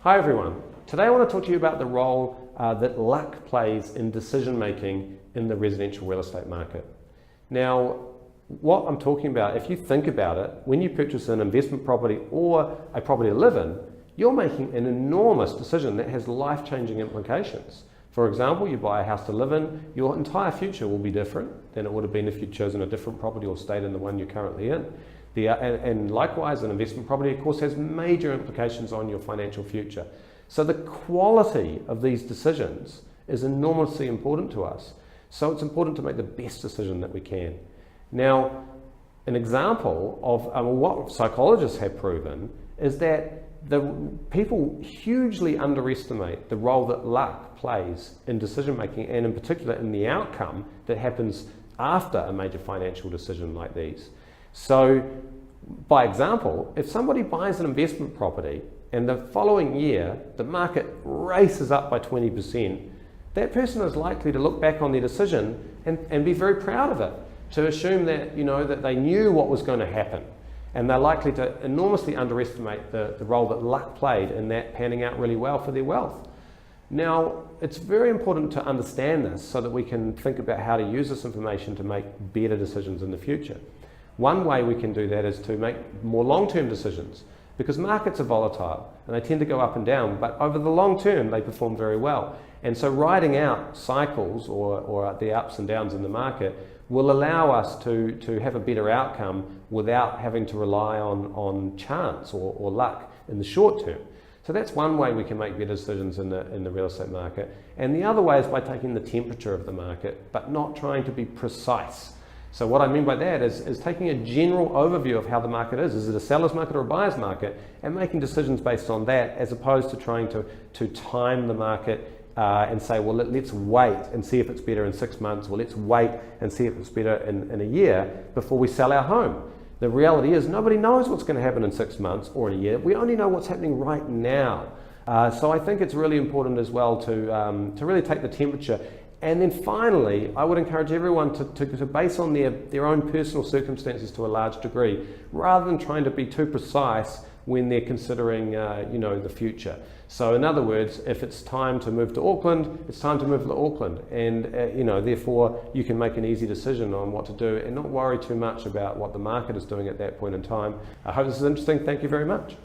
Hi everyone. Today I want to talk to you about the role that luck plays in decision making in the residential real estate market. Now, what I'm talking about, if you think about it, when you purchase an investment property or a property to live in, you're making an enormous decision that has life-changing implications. For example, you buy a house to live in, your entire future will be different than it would have been if you'd chosen a different property or stayed in the one you're currently in. And likewise, an investment property, of course, has major implications on your financial future. So the quality of these decisions is enormously important to us. So it's important to make the best decision that we can. Now, an example of what psychologists have proven is that people hugely underestimate the role that luck plays in decision making, and in particular in the outcome that happens after a major financial decision like these. So, by example, if somebody buys an investment property and the following year the market races up by 20%, that person is likely to look back on their decision and be very proud of it, to assume that, that they knew what was going to happen. And they're likely to enormously underestimate the role that luck played in that panning out really well for their wealth. Now, it's very important to understand this so that we can think about how to use this information to make better decisions in the future. One way we can do that is to make more long-term decisions, because markets are volatile and they tend to go up and down, but over the long term they perform very well. And so riding out cycles or the ups and downs in the market will allow us to have a better outcome without having to rely on chance or luck in the short term. So that's one way we can make better decisions in the real estate market. And the other way is by taking the temperature of the market, but not trying to be precise. So what I mean by that is taking a general overview of how the market is. Is it a seller's market or a buyer's market? And making decisions based on that, as opposed to trying to time the market and say, well, let's wait and see if it's better in 6 months, or let's wait and see if it's better in a year before we sell our home. The reality is nobody knows what's going to happen in 6 months or in a year. We only know what's happening right now. So I think it's really important as well to really take the temperature. And then finally, I would encourage everyone to base on their own personal circumstances to a large degree, rather than trying to be too precise when they're considering the future. So in other words, if it's time to move to Auckland, it's time to move to Auckland, and therefore you can make an easy decision on what to do and not worry too much about what the market is doing at that point in time. I hope this is interesting. Thank you very much.